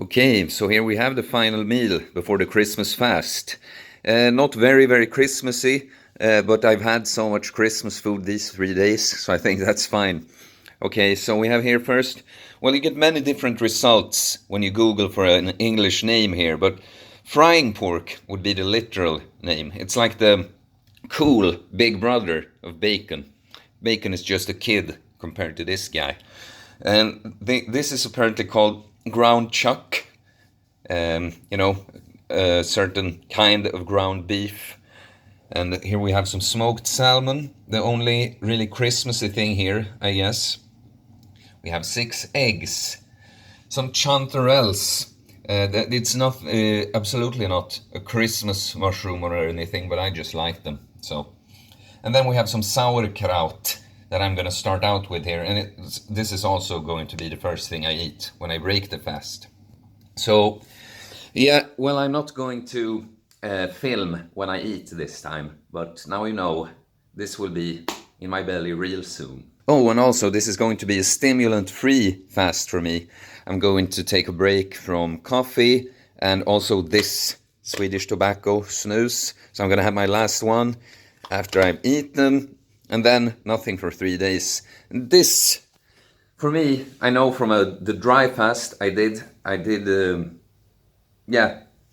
Okay, so here we have the final meal before the Christmas fast. Not very, very Christmassy, but I've had so much Christmas food these 3 days, so I think that's fine. Okay, so we have here first, well, you get many different results when you Google for an English name here, but frying pork would be the literal name. It's like the cool big brother of bacon. Bacon is just a kid compared to this guy. And this is apparently called ground chuck. A certain kind of ground beef. And here we have some smoked salmon. The only really Christmassy thing here, I guess. We have 6 eggs. Some chanterelles. It's not absolutely not a Christmas mushroom or anything, but I just like them. So, and then we have some sauerkraut that I'm going to start out with here, and this is also going to be the first thing I eat when I break the fast. So, yeah, well, I'm not going to film when I eat this time, but now you know, this will be in my belly real soon. Oh, and also this is going to be a stimulant-free fast for me. I'm going to take a break from coffee and also this Swedish tobacco snus. So I'm going to have my last one after I've eaten, and then nothing for 3 days. This, for me, I know from the dry fast I did,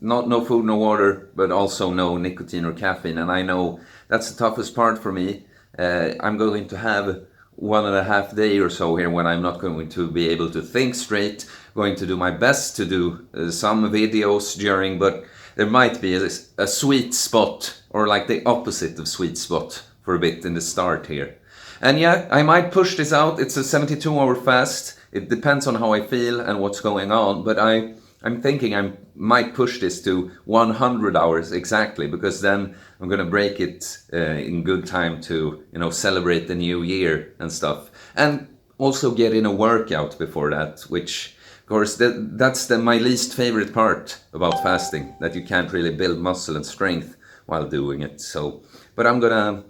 no food, no water, but also no nicotine or caffeine. And I know that's the toughest part for me. I'm going to have 1.5 days or so here when I'm not going to be able to think straight, going to do my best to do some videos during, but there might be a sweet spot, or like the opposite of sweet spot, for a bit in the start here. And yeah, I might push this out. It's a 72-hour fast. It depends on how I feel and what's going on, but I'm thinking I might push this to 100 hours exactly, because then I'm gonna break it in good time to, celebrate the new year and stuff. And also get in a workout before that, which, of course, that's my least favorite part about fasting, that you can't really build muscle and strength while doing it. So, but I'm gonna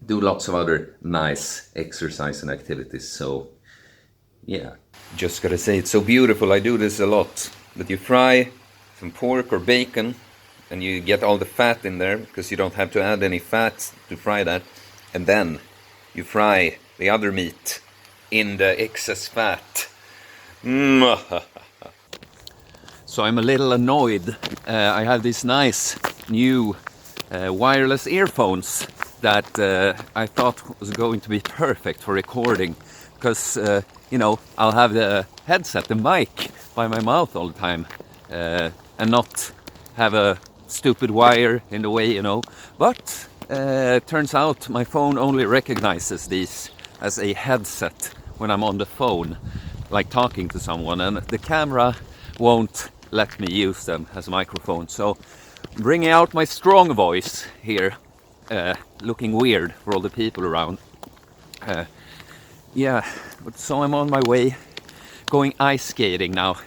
do lots of other nice exercise and activities, so yeah. Just gotta say, it's so beautiful. I do this a lot. That you fry some pork or bacon and you get all the fat in there, because you don't have to add any fat to fry that. And then you fry the other meat in the excess fat. So I'm a little annoyed. I have these nice new wireless earphones that I thought was going to be perfect for recording, because I'll have the headset, the mic, by my mouth all the time, and not have a stupid wire in the way, But turns out my phone only recognizes these as a headset when I'm on the phone, like talking to someone, and the camera won't let me use them as a microphone. So bringing out my strong voice here, looking weird for all the people around. But so I'm on my way, going ice skating now.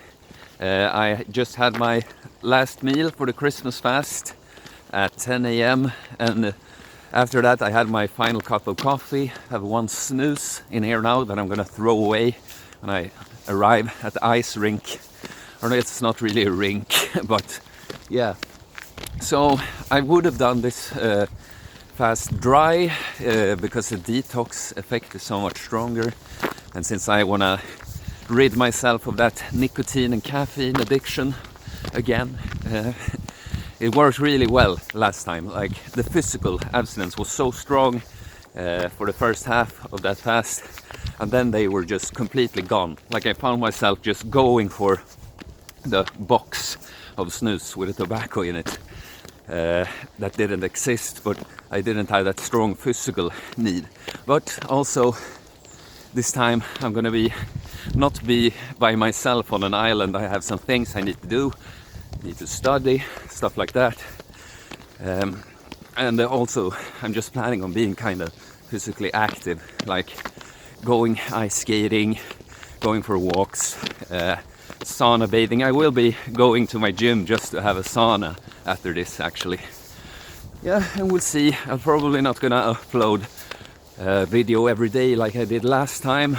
I just had my last meal for the Christmas fast at 10 a.m. and after that I had my final cup of coffee. I have 1 snooze in here now that I'm gonna throw away when I arrive at the ice rink. Or no, it's not really a rink, but yeah. So I would have done this fast dry because the detox effect is so much stronger, and since I want to rid myself of that nicotine and caffeine addiction again, it worked really well last time. Like, the physical abstinence was so strong for the first half of that fast, and then they were just completely gone. Like, I found myself just going for the box of snus with the tobacco in it. That didn't exist, but I didn't have that strong physical need. But also, this time I'm gonna not be by myself on an island. I have some things I need to do. I need to study, stuff like that. And also, I'm just planning on being kind of physically active, like going ice skating, going for walks, sauna bathing. I will be going to my gym just to have a sauna after this, actually. Yeah, and we'll see. I'm probably not gonna upload a video every day like I did last time,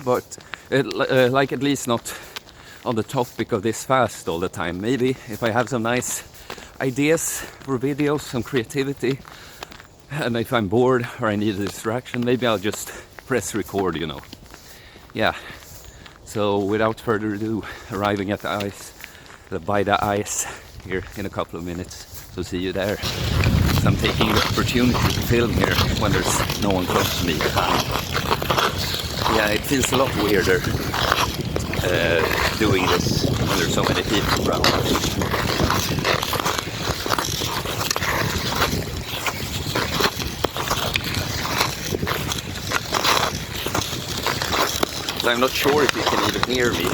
but at least not on the topic of this fast all the time. Maybe if I have some nice ideas for videos, some creativity, and if I'm bored or I need a distraction, maybe I'll just press record, you know. Yeah, so without further ado, arriving at by the ice here in a couple of minutes. So see you there. So I'm taking the opportunity to film here when there's no one close to me. Yeah, it feels a lot weirder doing this when there's so many people around. So I'm not sure if you can even hear me,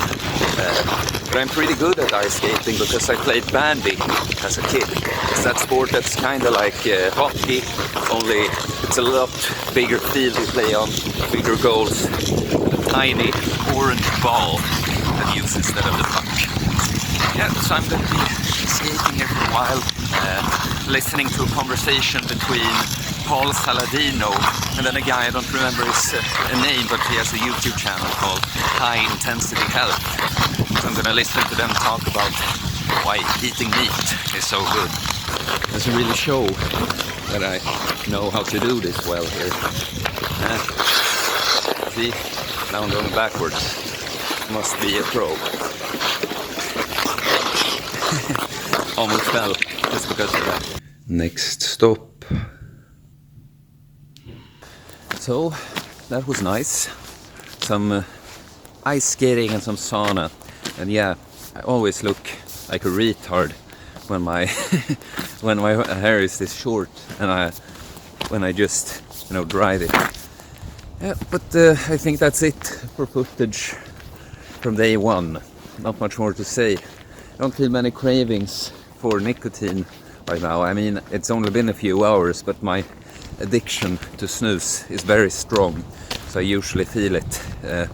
but I'm pretty good at ice skating because I played bandy as a kid. It's that sport that's kind of like hockey, only it's a lot bigger field you play on, bigger goals, a tiny orange ball that you use instead of the puck. Yeah, so I'm going to be skating here for a while, listening to a conversation between Paul Saladino and then a guy, I don't remember his name, but he has a YouTube channel called High Intensity Health. So I'm gonna listen to them talk about why eating meat is so good. It doesn't really show that I know how to do this well here. See, now I'm going backwards. Must be a pro. Almost fell just because of that. Next stop. So that was nice. Some ice skating and some sauna. And yeah, I always look like a retard when my when my hair is this short and when I just dry it. Yeah, but I think that's it for footage from day one. Not much more to say. I don't feel many cravings for nicotine right now. I mean, it's only been a few hours, but my addiction to snus is very strong, so I usually feel it a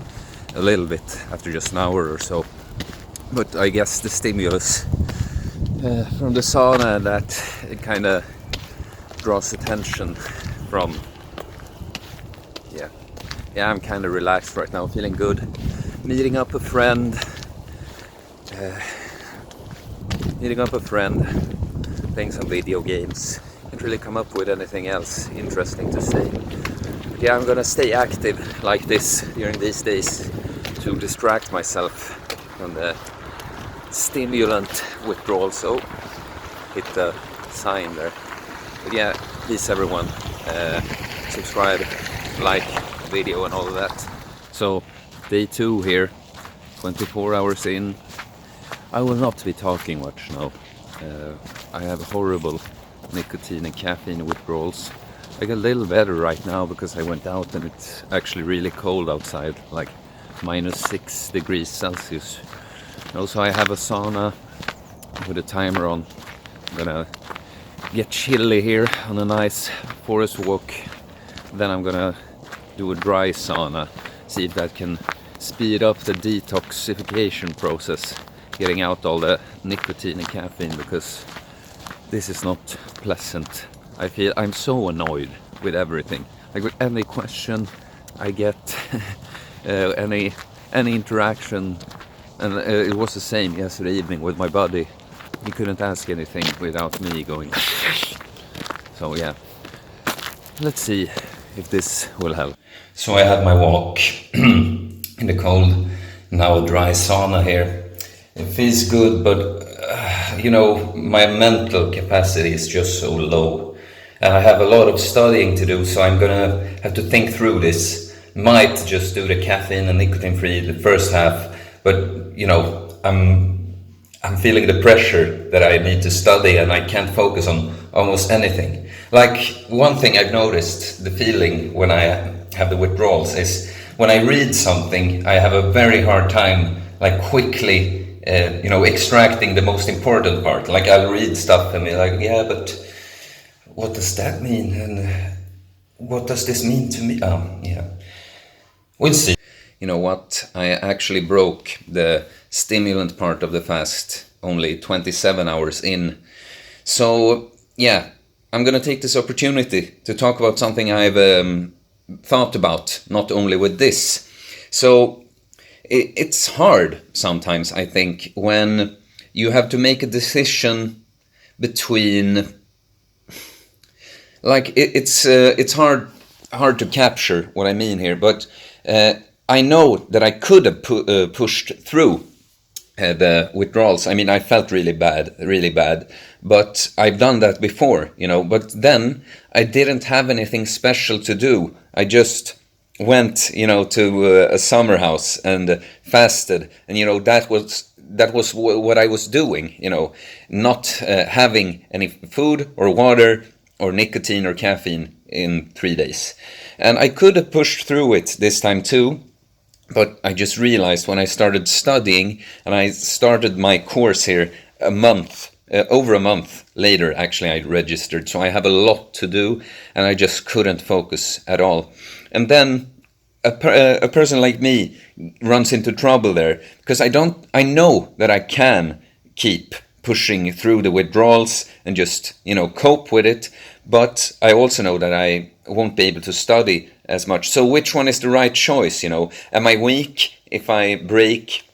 little bit after just an hour or so. But I guess the stimulus from the sauna, that it kind of draws attention from. Yeah, I'm kind of relaxed right now, feeling good. Meeting up a friend, playing some video games. Can't really come up with anything else interesting to say. But yeah, I'm gonna stay active like this during these days to distract myself from the stimulant withdrawal. So hit the sign there. But yeah, please everyone, subscribe, like the video and all of that. So day 2 here, 24 hours in. I will not be talking much now. I have horrible nicotine and caffeine withdrawals. I get a little better right now because I went out and it's actually really cold outside, like -6 degrees Celsius. Also I have a sauna with a timer on. I'm gonna get chilly here on a nice forest walk. Then I'm gonna do a dry sauna, see if that can speed up the detoxification process, getting out all the nicotine and caffeine, because this is not pleasant. I feel I'm so annoyed with everything. Like with any question I get, any interaction, and it was the same yesterday evening with my buddy. He couldn't ask anything without me going. So yeah, let's see if this will help. So I had my walk in the cold, now dry sauna here. It feels good, but my mental capacity is just so low. And I have a lot of studying to do, so I'm gonna have to think through this. Might just do the caffeine and nicotine free the first half, but I'm feeling the pressure that I need to study and I can't focus on almost anything. Like one thing I've noticed, the feeling when I have the withdrawals is when I read something, I have a very hard time like quickly extracting the most important part. Like I'll read stuff and be like, yeah, but what does that mean? And what does this mean to me? Yeah, we'll see. You know what? I actually broke the stimulant part of the fast only 27 hours in. So yeah, I'm gonna take this opportunity to talk about something I've thought about, not only with this. So it's hard sometimes, I think, when you have to make a decision between, like, it's hard to capture what I mean here, but I know that I could have pushed through the withdrawals. I mean, I felt really bad, but I've done that before, but then I didn't have anything special to do. I just went, to a summer house and fasted, and that was what I was doing, not having any food or water or nicotine or caffeine in 3 days. And I could have pushed through it this time too, but I just realized when I started studying, and I started my course here over a month later, actually, I registered. So I have a lot to do, and I just couldn't focus at all. And then a person like me runs into trouble there, because I know that I can keep pushing through the withdrawals and just, cope with it. But I also know that I won't be able to study as much. So which one is the right choice? Am I weak if I break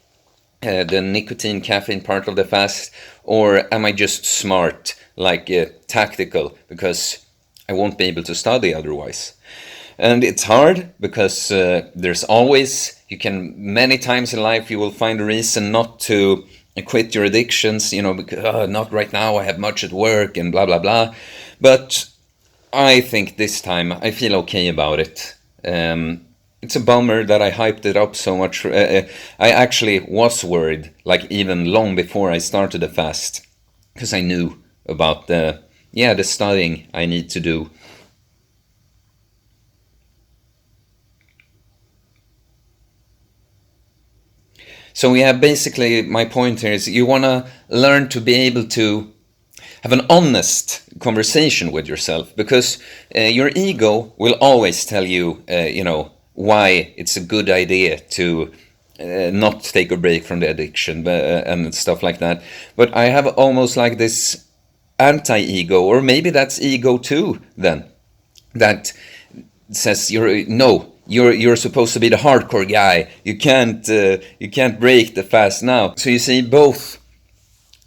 the nicotine caffeine part of the fast, or am I just smart, like tactical, because I won't be able to study otherwise? And it's hard because many times in life you will find a reason not to quit your addictions, because not right now, I have much at work and blah blah blah. But I think this time I feel okay about it. It's a bummer that I hyped it up so much. I actually was worried, like even long before I started the fast, because I knew about the studying I need to do. So basically my point here is you want to learn to be able to have an honest conversation with yourself, because your ego will always tell you, why it's a good idea to not take a break from the addiction and stuff like that. But I have almost like this anti-ego, or maybe that's ego too, then, that says you're supposed to be the hardcore guy. You can't break the fast now. So you see, both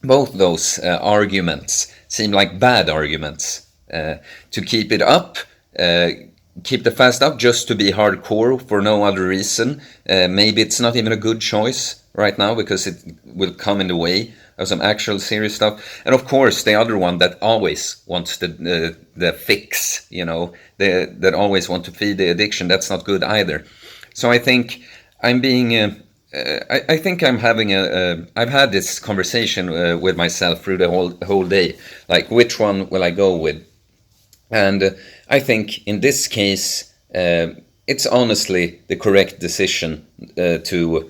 those arguments seem like bad arguments to keep it up, keep the fast up just to be hardcore for no other reason. Maybe it's not even a good choice right now, because it will come in the way of some actual serious stuff. And of course, the other one that always wants the fix, that always want to feed the addiction, that's not good either. So I think I'm being I think I'm having I've had this conversation with myself through the whole day, like which one will I go with? And I think in this case, it's honestly the correct decision to,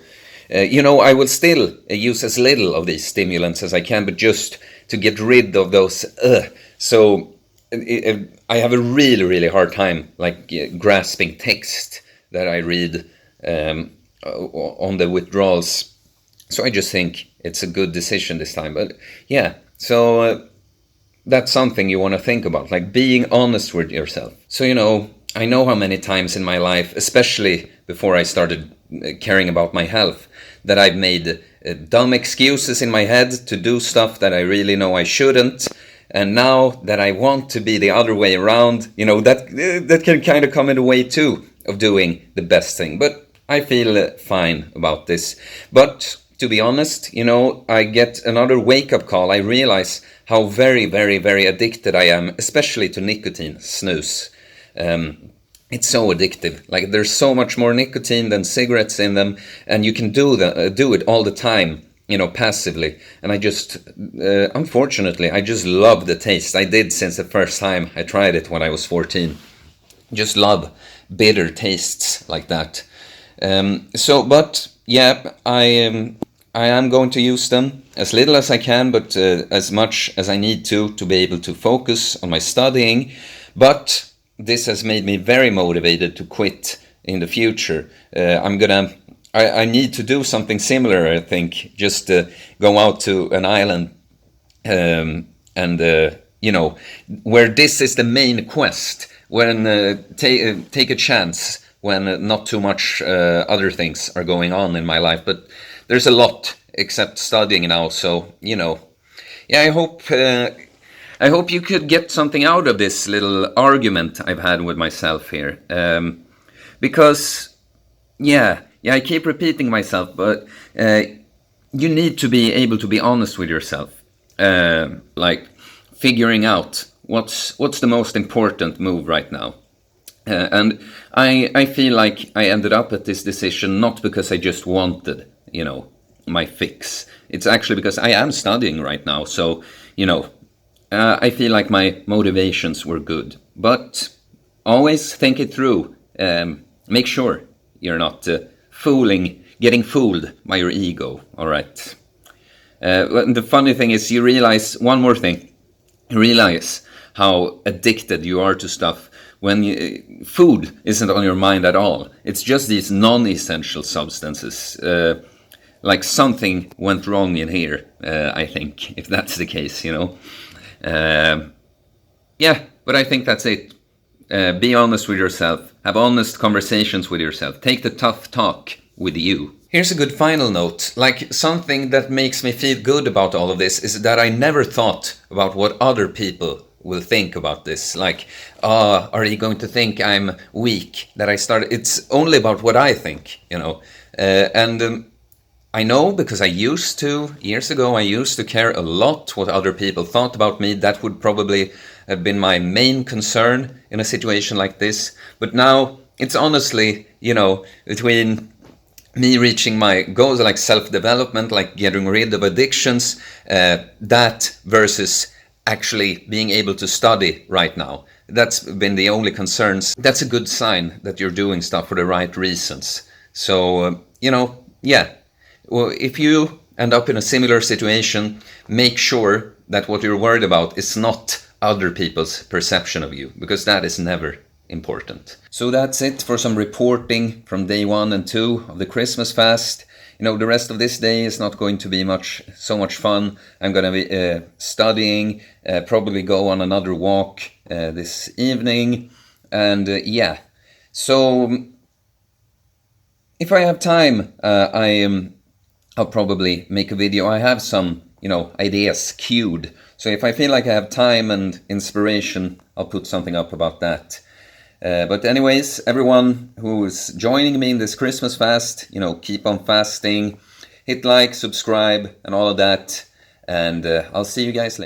I will still use as little of these stimulants as I can, but just to get rid of those. So I have a really, really hard time grasping text that I read on the withdrawals. So I just think it's a good decision this time. But yeah, so that's something you want to think about, like being honest with yourself. So, I know how many times in my life, especially before I started caring about my health, that I've made dumb excuses in my head to do stuff that I really know I shouldn't. And now that I want to be the other way around, that can kind of come in the way too of doing the best thing. But I feel fine about this. But to be honest, I get another wake-up call. I realize how very, very, very addicted I am, especially to nicotine, snus. It's so addictive. Like, there's so much more nicotine than cigarettes in them, and you can do it all the time, passively. And I just, unfortunately, I just love the taste. I did since the first time I tried it when I was 14. Just love bitter tastes like that. But yeah, I am going to use them as little as I can, but as much as I need to be able to focus on my studying. But this has made me very motivated to quit in the future. I need to do something similar, I think, just go out to an island where this is the main quest, when take a chance when not too much other things are going on in my life. But there's a lot except studying now, so yeah, I hope you could get something out of this little argument I've had with myself here, because yeah, I keep repeating myself, but you need to be able to be honest with yourself, like figuring out what's the most important move right now. And I feel like I ended up at this decision not because I just wanted, my fix. It's actually because I am studying right now, so I feel like my motivations were good. But always think it through. Make sure you're not getting fooled by your ego. All right. The funny thing is, you realize one more thing. You realize how addicted you are to stuff when food isn't on your mind at all. It's just these non-essential substances. Like something went wrong in here, I think, if that's the case, Yeah, but I think that's it. Be honest with yourself. Have honest conversations with yourself. Take the tough talk with you. Here's a good final note. Like, something that makes me feel good about all of this is that I never thought about what other people will think about this. Like, are you going to think I'm weak, that I started? It's only about what I think, and I know, because years ago, I used to care a lot what other people thought about me. That would probably have been my main concern in a situation like this. But now, it's honestly, between me reaching my goals, like self-development, like getting rid of addictions, that versus actually being able to study right now. That's been the only concerns. That's a good sign that you're doing stuff for the right reasons. So, yeah. Well, if you end up in a similar situation, make sure that what you're worried about is not other people's perception of you, because that is never important. So that's it for some reporting from day 1 and 2 of the Christmas fast. The rest of this day is not going to be so much fun. I'm going to be studying, probably go on another walk this evening, and yeah. So if I have time, I'll probably make a video. I have some, ideas queued. So if I feel like I have time and inspiration, I'll put something up about that. But anyways, everyone who is joining me in this Christmas fast, keep on fasting, hit like, subscribe, and all of that. And I'll see you guys later.